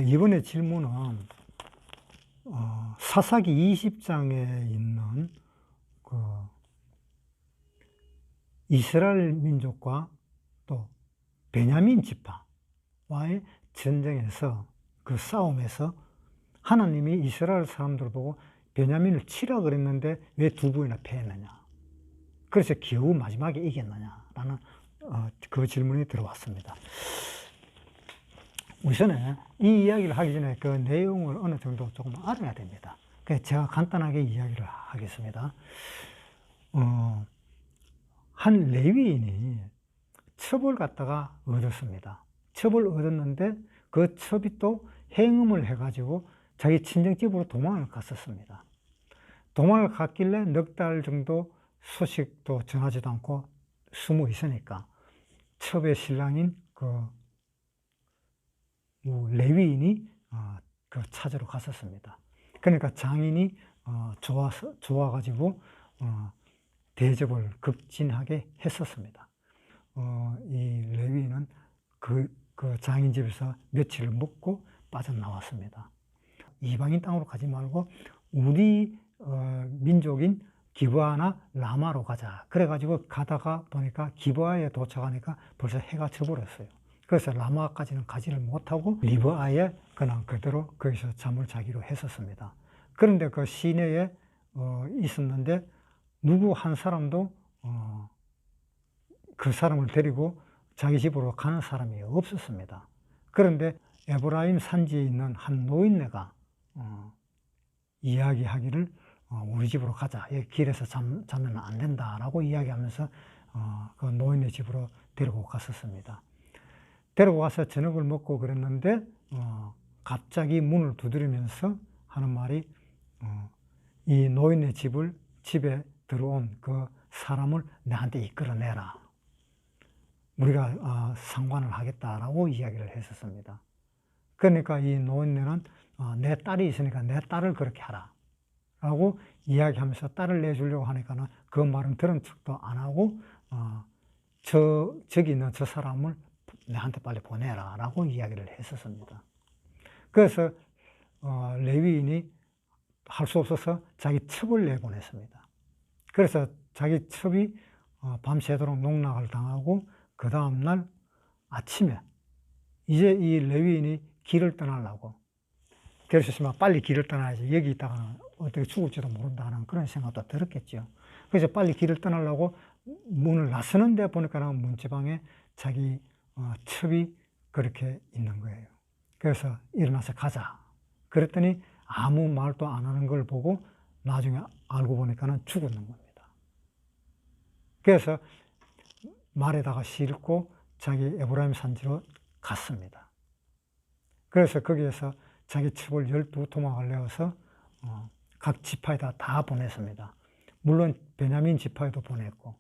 이번에 질문은 사사기 20장에 있는 그 이스라엘 민족과 또 베냐민 지파와의 전쟁에서, 그 싸움에서 하나님이 이스라엘 사람들 보고 베냐민을 치라 그랬는데 왜 두 번이나 패했느냐, 그래서 겨우 마지막에 이겼느냐라는 그 질문이 들어왔습니다. 우선은 이 이야기를 하기 전에 그 내용을 어느 정도 조금 알아야 됩니다. 그래서 제가 간단하게 이야기를 하겠습니다. 한 레위인이 첩을 갖다가 얻었습니다. 첩을 얻었는데 그 첩이 또 행음을 해가지고 자기 친정집으로 도망을 갔었습니다. 도망을 갔길래 넉 달 정도 소식도 전하지도 않고 숨어 있으니까 첩의 신랑인 그 레위인이 그 찾으러 갔었습니다. 그러니까 장인이 좋아가지고 대접을 극진하게 했었습니다. 이 레위인은 그 장인 집에서 며칠을 묵고 빠져나왔습니다. 이방인 땅으로 가지 말고 우리 민족인 기브아나 라마로 가자. 그래가지고 가다가 보니까 기브아에 도착하니까 벌써 해가 져버렸어요. 그래서 라마까지는 가지를 못하고 리브아에 그냥 그대로 거기서 잠을 자기로 했었습니다. 그런데 그 시내에 있었는데 누구 한 사람도 그 사람을 데리고 자기 집으로 가는 사람이 없었습니다. 그런데 에브라임 산지에 있는 한 노인네가 이야기하기를 우리 집으로 가자. 길에서 자면 안 된다라고 이야기하면서 그 노인네 집으로 데리고 갔었습니다. 데리고 가서 저녁을 먹고 그랬는데 갑자기 문을 두드리면서 하는 말이 이 노인네 집에 들어온 그 사람을 내한테 이끌어내라. 우리가 상관을 하겠다라고 이야기를 했었습니다. 그러니까 이 노인네는 내 딸이 있으니까 내 딸을 그렇게 하라 라고 이야기하면서 딸을 내주려고 하니까는 그 말은 들은 척도 안 하고 저기 있는 저 사람을 내한테 빨리 보내라 라고 이야기를 했었습니다. 그래서 레위인이 할 수 없어서 자기 첩을 내보냈습니다. 그래서 자기 첩이 밤새도록 농락을 당하고 그 다음날 아침에 이제 이 레위인이 길을 떠나려고, 그래서 빨리 길을 떠나야지 여기 있다가는 어떻게 죽을지도 모른다는 그런 생각도 들었겠죠. 그래서 빨리 길을 떠나려고 문을 나서는데 보니까는 문지방에 자기 첩이 그렇게 있는 거예요. 그래서 일어나서 가자. 그랬더니 아무 말도 안 하는 걸 보고 나중에 알고 보니까는 죽었는 겁니다. 그래서 말에다가 싣고 자기 에브라임 산지로 갔습니다. 그래서 거기에서 자기 첩을 12토막을 내어서 각 지파에다 다 보냈습니다. 물론 베냐민 지파에도 보냈고,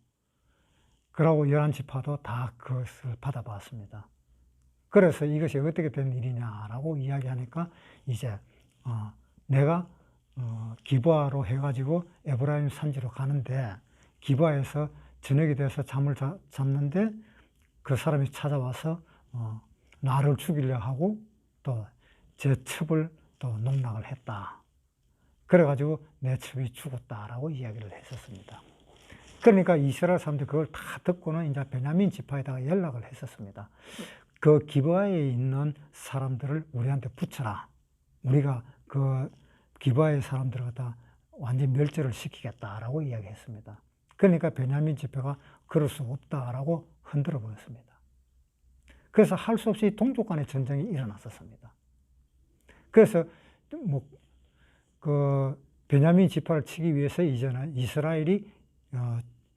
그러고 11지파도 다 그것을 받아봤습니다. 그래서 이것이 어떻게 된 일이냐라고 이야기하니까 이제 내가 기브아로 해가지고 에브라임 산지로 가는데 기브아에서 저녁이 돼서 잠을 잤는데 그 사람이 찾아와서 나를 죽이려 하고 또 제 첩을 또 농락을 했다. 그래가지고 내 첩이 죽었다라고 이야기를 했었습니다. 그러니까 이스라엘 사람들이 그걸 다 듣고는 이제 베냐민 지파에다가 연락을 했었습니다. 그 기브아에 있는 사람들을 우리한테 붙여라. 우리가 그 기브아의 사람들을 갖다 완전 멸절을 시키겠다라고 이야기했습니다. 그러니까 베냐민 지파가 그럴 수 없다라고 흔들어 버렸습니다. 그래서 할 수 없이 동족 간의 전쟁이 일어났었습니다. 그래서 베냐민 지파를 치기 위해서 이제는 이스라엘이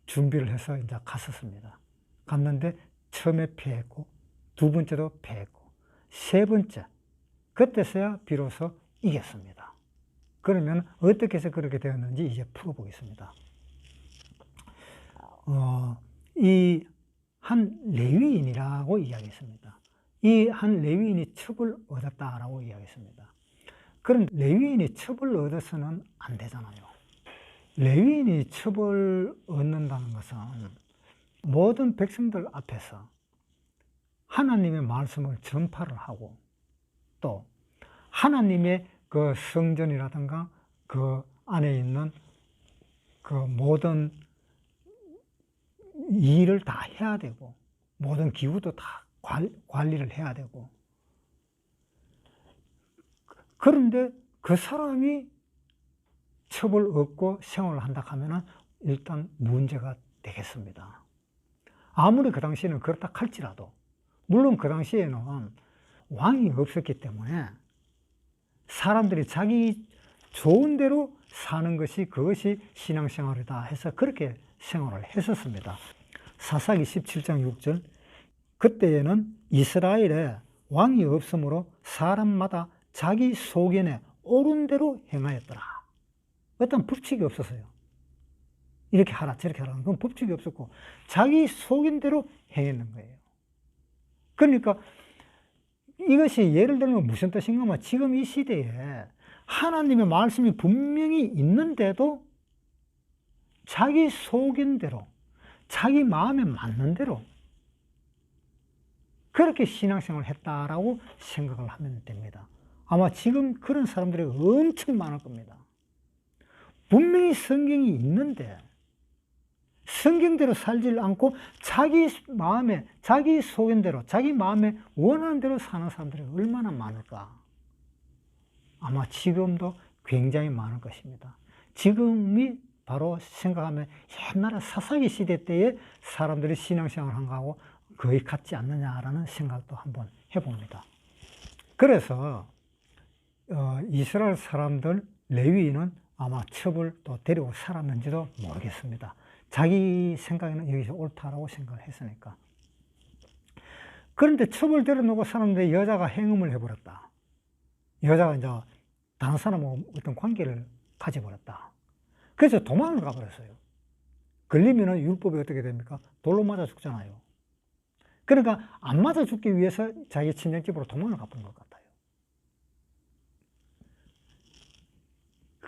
준비를 해서 이제 갔었습니다. 갔는데 처음에 패했고, 두 번째도 패했고, 세 번째, 그때서야 비로소 이겼습니다. 그러면 어떻게 해서 그렇게 되었는지 이제 풀어보겠습니다. 이 한 레위인이라고 이야기했습니다. 이 한 레위인이 첩을 얻었다라고 이야기했습니다. 그럼 레위인이 첩을 얻어서는 안 되잖아요. 레위인이 첩을 얻는다는 것은 모든 백성들 앞에서 하나님의 말씀을 전파를 하고 또 하나님의 그 성전이라든가 그 안에 있는 그 모든 일을 다 해야 되고 모든 기구도 다 관리를 해야 되고, 그런데 그 사람이 첩을 얻고 생활을 한다 하면은 일단 문제가 되겠습니다. 아무리 그 당시에는 그렇다 할지라도, 물론 그 당시에는 왕이 없었기 때문에 사람들이 자기 좋은 대로 사는 것이, 그것이 신앙생활이다 해서 그렇게 생활을 했었습니다. 사사기 17장 6절, 그때에는 이스라엘에 왕이 없으므로 사람마다 자기 소견에 옳은 대로 행하였더라. 어떤 법칙이 없었어요. 이렇게 하라 저렇게 하라, 그건 법칙이 없었고 자기 소견대로 행했는 거예요. 그러니까 이것이 예를 들면 무슨 뜻인가 하면, 지금 이 시대에 하나님의 말씀이 분명히 있는데도 자기 소견대로, 자기 마음에 맞는 대로 그렇게 신앙생활을 했다라고 생각을 하면 됩니다. 아마 지금 그런 사람들이 엄청 많을 겁니다. 분명히 성경이 있는데 성경대로 살지 않고 자기 마음에, 자기 소견대로, 자기 마음에 원하는 대로 사는 사람들이 얼마나 많을까? 아마 지금도 굉장히 많을 것입니다. 지금이 바로 생각하면 옛날에 사사기 시대 때에 사람들이 신앙생활을 한 거하고 거의 같지 않느냐라는 생각도 한번 해봅니다. 그래서 이스라엘 사람들, 레위인은 아마 첩을 또 데리고 살았는지도 모르겠습니다. 자기 생각에는 여기서 옳다라고 생각을 했으니까. 그런데 첩을 데려놓고 사는데 여자가 행음을 해버렸다. 여자가 이제 다른 사람하고 어떤 관계를 가져버렸다. 그래서 도망을 가버렸어요. 걸리면은 율법이 어떻게 됩니까? 돌로 맞아 죽잖아요. 그러니까 안 맞아 죽기 위해서 자기 친정집으로 도망을 가버린 것 같아요.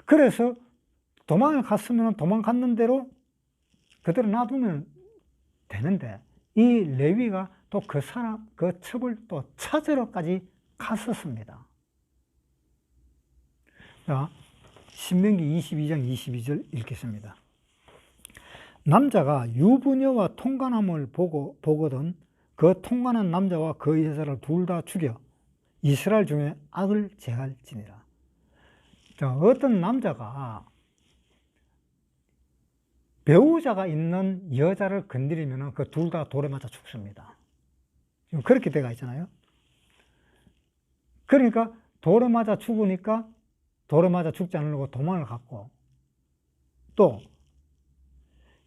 그래서 도망을 갔으면 도망갔는 대로 그대로 놔두면 되는데, 이 레위가 또 그 사람, 그 첩을 또 찾으러까지 갔었습니다. 자, 신명기 22장 22절 읽겠습니다. 남자가 유부녀와 통관함을 보거든 그 통관한 남자와 그 여자를 둘 다 죽여 이스라엘 중에 악을 제할지니라. 자, 어떤 남자가 배우자가 있는 여자를 건드리면 그 둘 다 돌에 맞아 죽습니다. 지금 그렇게 돼가 있잖아요. 그러니까 돌에 맞아 죽으니까 돌에 맞아 죽지 않으려고 도망을 갔고, 또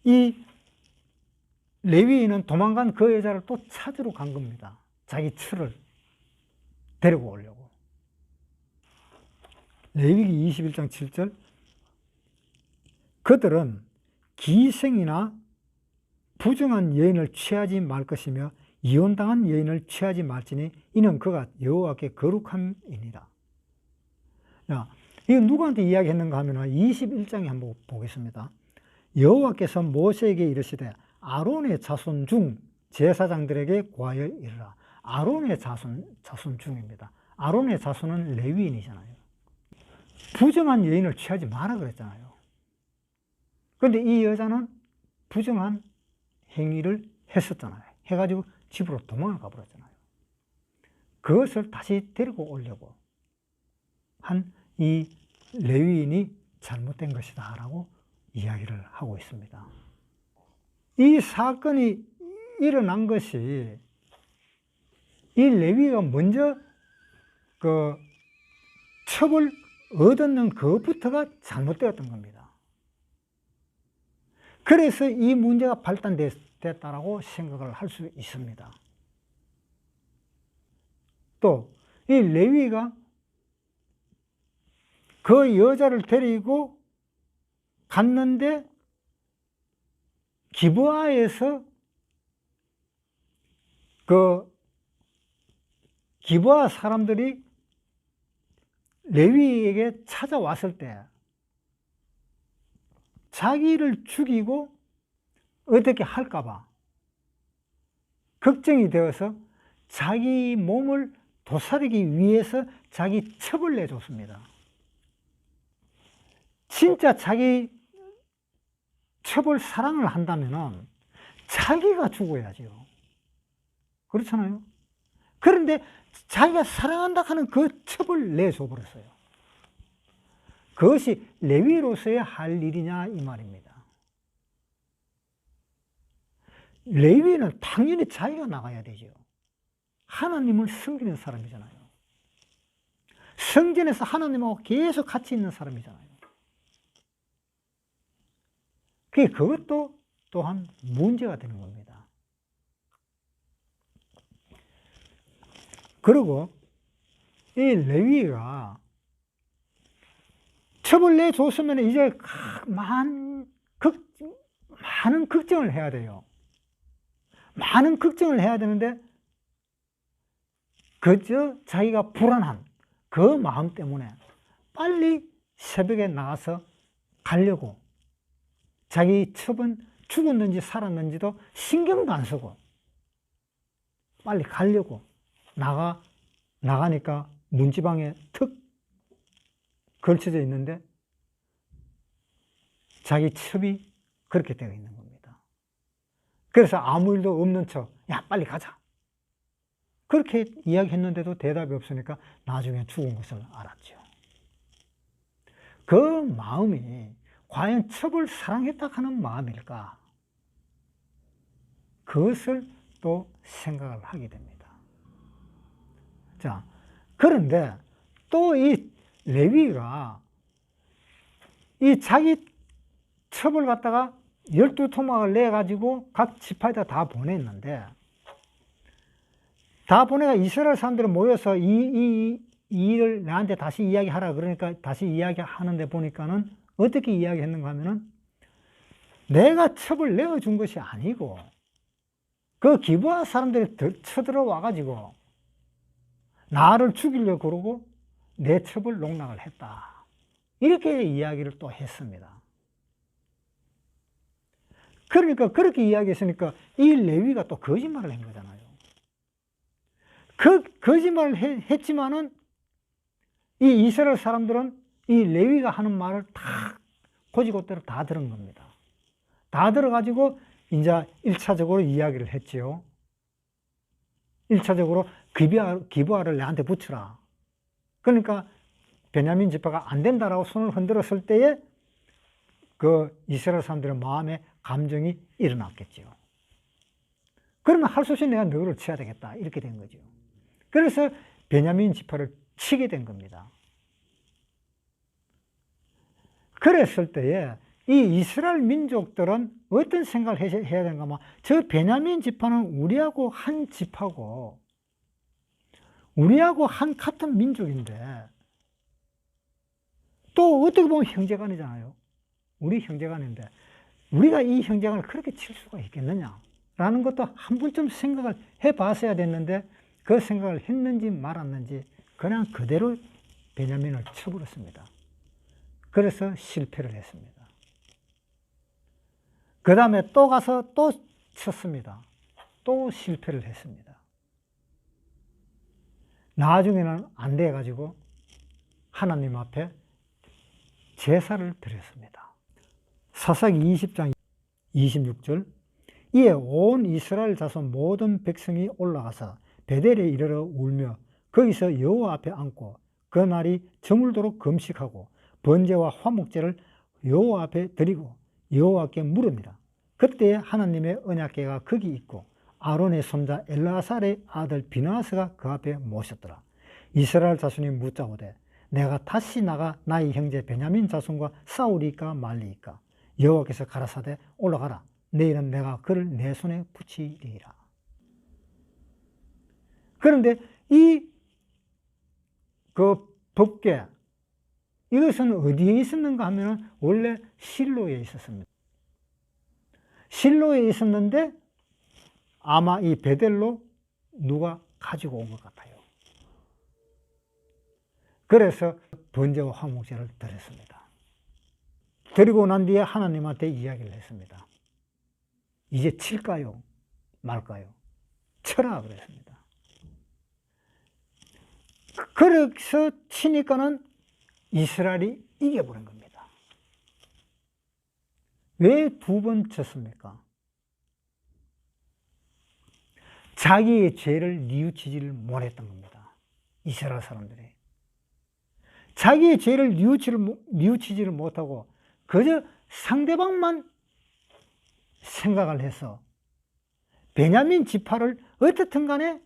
이 레위인은 도망간 그 여자를 또 찾으러 간 겁니다. 자기 처를 데리고 오려고. 레위기 21장 7절, 그들은 기생이나 부정한 여인을 취하지 말 것이며 이혼당한 여인을 취하지 말지니 이는 그가 여호와께 거룩함이니라. 자, 이거 누구한테 이야기했는가 하면 21장에 한번 보겠습니다. 여호와께서 모세에게 이르시되 아론의 자손 중 제사장들에게 고하여 이르라. 아론의 자손 중입니다. 아론의 자손은 레위인이잖아요. 부정한 여인을 취하지 마라 그랬잖아요. 그런데 이 여자는 부정한 행위를 했었잖아요. 해가지고 집으로 도망을 가버렸잖아요. 그것을 다시 데리고 오려고 한 이 레위인이 잘못된 것이다 라고 이야기를 하고 있습니다. 이 사건이 일어난 것이 이 레위가 먼저 그 첩을 얻었는 그것부터가 잘못되었던 겁니다. 그래서 이 문제가 발단됐다라고 생각을 할 수 있습니다. 또 이 레위가 그 여자를 데리고 갔는데 기브아에서 그 기브아 사람들이 레위에게 찾아왔을 때 자기를 죽이고 어떻게 할까봐 걱정이 되어서 자기 몸을 도살이기 위해서 자기 첩을 내줬습니다. 진짜 자기 첩을 사랑을 한다면 자기가 죽어야죠. 그렇잖아요. 그런데 자기가 사랑한다 하는 그 첩을 내줘 버렸어요. 그것이 레위로서의 할 일이냐 이 말입니다. 레위는 당연히 자기가 나가야 되죠. 하나님을 섬기는 사람이잖아요. 성전에서 하나님하고 계속 같이 있는 사람이잖아요. 그것도 또한 문제가 되는 겁니다. 그리고 이 레위가 첩을 내줬으면 이제 많은 걱정을 해야 돼요. 많은 걱정을 해야 되는데 그저 자기가 불안한 그 마음 때문에 빨리 새벽에 나가서 가려고, 자기 첩은 죽었는지 살았는지도 신경도 안 쓰고 빨리 가려고 나가니까 문지방에 턱 걸쳐져 있는데 자기 첩이 그렇게 되어 있는 겁니다. 그래서 아무 일도 없는 척, 야 빨리 가자, 그렇게 이야기했는데도 대답이 없으니까 나중에 죽은 것을 알았죠. 그 마음이 과연 첩을 사랑했다 하는 마음일까? 그것을 또 생각을 하게 됩니다. 자, 그런데 또 이 레위가 이 자기 첩을 갖다가 12토막을 내가지고 각 지파에다 다 보냈는데, 다 보내가 이스라엘 사람들이 모여서 이 일을 나한테 다시 이야기하라 그러니까 다시 이야기하는데 보니까는 어떻게 이야기했는가 하면은, 내가 첩을 내어준 것이 아니고 그 기브아 사람들이 쳐들어와 가지고 나를 죽이려고 그러고 내 첩을 농락을 했다, 이렇게 이야기를 또 했습니다. 그러니까 그렇게 이야기했으니까 이 레위가 또 거짓말을 한 거잖아요. 그 거짓말을 했지만은 이 이스라엘 사람들은 이 레위가 하는 말을 다 고지고대로 다 들은 겁니다. 다 들어가지고 이제 1차적으로 이야기를 했지요. 1차적으로 기브아를 내한테 붙여라. 그러니까 베냐민 지파가 안 된다라고 손을 흔들었을 때에 그 이스라엘 사람들의 마음에 감정이 일어났겠죠. 그러면 할 수 없이 내가 너를 쳐야 되겠다, 이렇게 된 거죠. 그래서 베냐민 지파를 치게 된 겁니다. 그랬을 때에 이 이스라엘 민족들은 어떤 생각을 해야 되는가 하면, 저 베냐민 지파는 우리하고 한 지파고 우리하고 한 같은 민족인데, 또 어떻게 보면 형제간이잖아요. 우리 형제간인데 우리가 이 형제간을 그렇게 칠 수가 있겠느냐 라는 것도 한 번쯤 생각을 해 봤어야 됐는데, 그 생각을 했는지 말았는지 그냥 그대로 베냐민을 쳐버렸습니다. 그래서 실패를 했습니다. 그 다음에 또 가서 또 쳤습니다. 또 실패를 했습니다. 나중에는 안 돼가지고 하나님 앞에 제사를 드렸습니다. 사사기 20장 26절, 이에 온 이스라엘 자손 모든 백성이 올라가서 베델에 이르러 울며 거기서 여호와 앞에 앉고 그날이 저물도록 금식하고 번제와 화목제를 여호와 앞에 드리고 여호와께 물음이라. 그때 하나님의 언약궤가 거기 있고 아론의 손자 엘르아살의 아들 비느하스가 그 앞에 모셨더라. 이스라엘 자손이 묻자오되 내가 다시 나가 나의 형제 베냐민 자손과 싸우리까 말리이까? 여호와께서 가라사대 올라가라. 내일은 내가 그를 내 손에 붙이리라. 그런데 그 법궤, 이것은 어디에 있었는가 하면 원래 실로에 있었습니다. 실로에 있었는데 아마 이 베델로 누가 가지고 온 것 같아요. 그래서 번제와 화목제를 드렸습니다. 드리고 난 뒤에 하나님한테 이야기를 했습니다. 이제 칠까요? 말까요? 쳐라 그랬습니다. 그래서 치니까는 이스라엘이 이겨버린 겁니다. 왜 2번 졌습니까? 자기의 죄를 뉘우치지를 못했던 겁니다. 이스라엘 사람들이. 자기의 죄를 뉘우치지를 못하고 그저 상대방만 생각을 해서 베냐민 지파를 어떻든 간에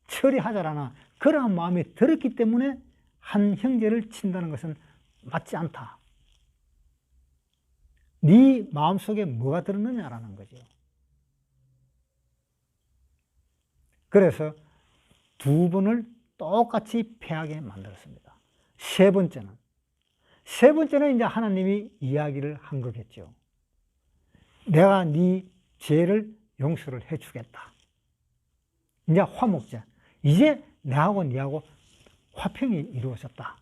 처리하자라나 그러한 마음이 들었기 때문에 한 형제를 친다는 것은 맞지 않다. 네 마음속에 뭐가 들었느냐라는 거죠. 그래서 2번을 똑같이 패하게 만들었습니다. 세 번째는 이제 하나님이 이야기를 한 거겠죠. 내가 네 죄를 용서를 해주겠다. 이제 화목제. 이제 내하고 네하고 화평이 이루어졌다.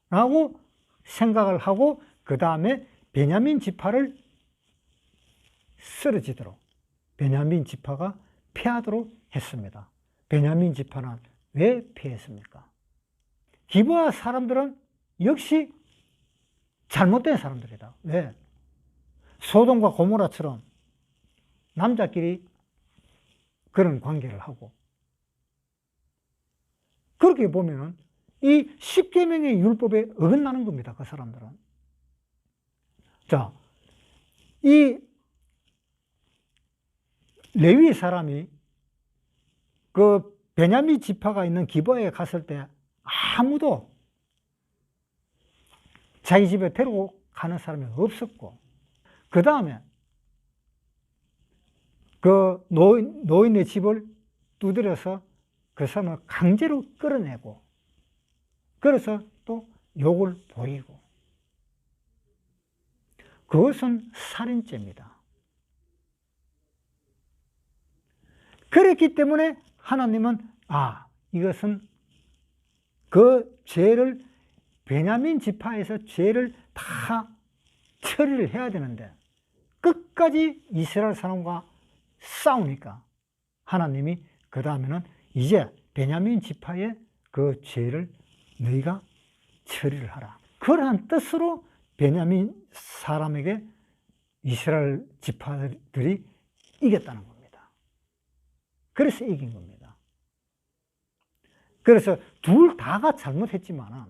라고 생각을 하고 그 다음에 베냐민 지파를 쓰러지도록 베냐민 지파가 패하도록 했습니다. 베냐민 지파는 왜 패했습니까? 기브아 사람들은 역시 잘못된 사람들이다. 왜? 소돔과 고모라처럼 남자끼리 그런 관계를 하고 그렇게 보면은 이 10계명의 율법에 어긋나는 겁니다. 그 사람들은. 자, 이 레위 사람이 그 베냐민 지파가 있는 기브아에 갔을 때 아무도 자기 집에 데리고 가는 사람이 없었고, 그 다음에 그 노인의 집을 두드려서 그 사람을 강제로 끌어내고, 그래서 또 욕을 보이고, 그것은 살인죄입니다. 그렇기 때문에 하나님은 이것은 그 죄를 베냐민 지파에서 죄를 다 처리를 해야 되는데 끝까지 이스라엘 사람과 싸우니까 하나님이 그 다음에는 이제 베냐민 지파의 그 죄를 너희가 처리를 하라. 그러한 뜻으로 베냐민 사람에게 이스라엘 지파들이 이겼다는 겁니다. 그래서 이긴 겁니다. 그래서 둘 다가 잘못했지만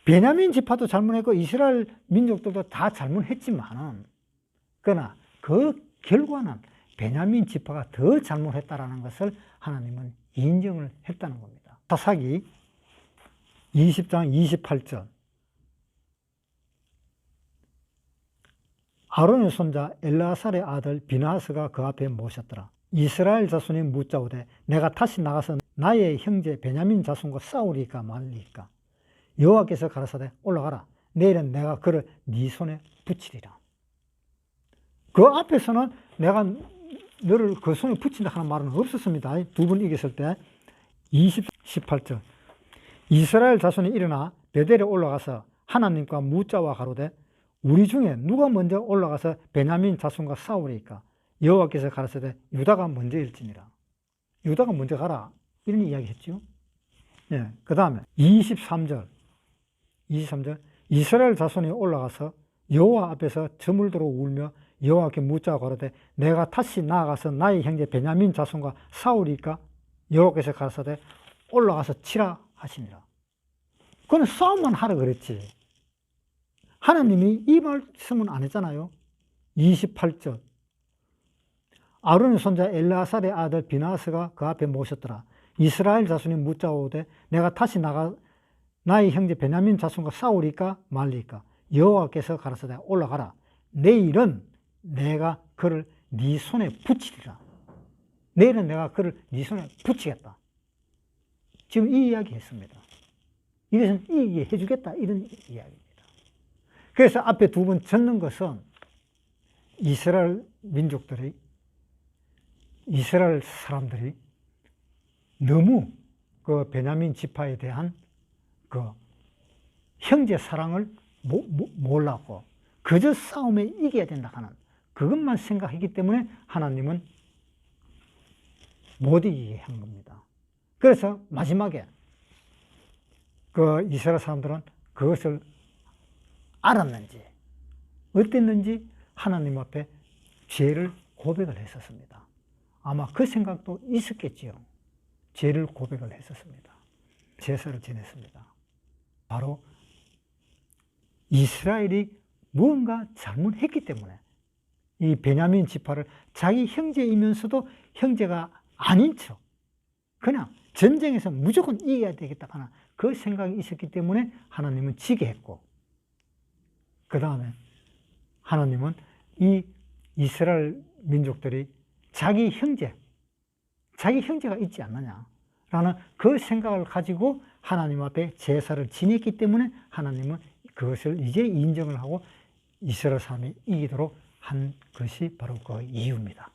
베냐민 지파도 잘못했고 이스라엘 민족들도 다 잘못했지만 그러나 그 결과는 베냐민 지파가 더 잘못했다라는 것을 하나님은 인정을 했다는 겁니다. 사사기 20장 28절 아론의 손자 엘르아살의 아들 비나스가 그 앞에 모셨더라. 이스라엘 자손이 묻자오되 내가 다시 나가서 나의 형제 베냐민 자손과 싸우리까 말리까. 여호와께서 가라사대 올라가라. 내일은 내가 그를 네 손에 붙이리라. 그 앞에서는 내가 너를 그 손에 붙인다 하는 말은 없었습니다. 2번 이겼을 때 18절 이스라엘 자손이 일어나 베델에 올라가서 하나님과 묻자와 가로되 우리 중에 누가 먼저 올라가서 베냐민 자손과 싸우리까. 여호와께서 가라사대 유다가 먼저일지니라. 유다가 먼저 가라. 이런 이야기 했죠. 그 다음에 23절 이스라엘 자손이 올라가서 여호와 앞에서 저물도록 울며 여호와께 묻자고 가로되 내가 다시 나아가서 나의 형제 베냐민 자손과 싸우리까. 여호와께서 가라사대 올라가서 치라 하시니라. 그건 싸움만 하라 그랬지. 하나님이 이 말씀은 안 했잖아요. 28절 아론의 손자 엘르아살의 아들 비나스가 그 앞에 모셨더라. 이스라엘 자손이 묻자오되 내가 다시 나가 나의 형제 베냐민 자손과 싸우리까 말리까. 여호와께서 가라사대 올라가라. 내일은 내가 그를 네 손에 붙이리라. 내일은 내가 그를 네 손에 붙이겠다. 지금 이 이야기 했습니다. 이것은 이기게 해주겠다 이런 이야기입니다. 그래서 앞에 2번 졌는 것은 이스라엘 민족들이 이스라엘 사람들이 너무 그 베냐민 지파에 대한 그 형제 사랑을 몰랐고 그저 싸움에 이겨야 된다 하는 그것만 생각했기 때문에 하나님은 못 이기게 한 겁니다. 그래서 마지막에 그 이스라엘 사람들은 그것을 알았는지 어땠는지 하나님 앞에 죄를 고백을 했었습니다. 아마 그 생각도 있었겠지요. 죄를 고백을 했었습니다. 제사를 지냈습니다. 바로 이스라엘이 무언가 잘못했기 때문에 이 베냐민 지파를 자기 형제이면서도 형제가 아닌 척 그냥 전쟁에서 무조건 이겨야 되겠다 하는 그 생각이 있었기 때문에 하나님은 지게 했고, 그 다음에 하나님은 이 이스라엘 민족들이 자기 형제가 있지 않느냐라는 그 생각을 가지고 하나님 앞에 제사를 지냈기 때문에 하나님은 그것을 이제 인정을 하고 이스라엘 사람이 이기도록 한 것이 바로 그 이유입니다.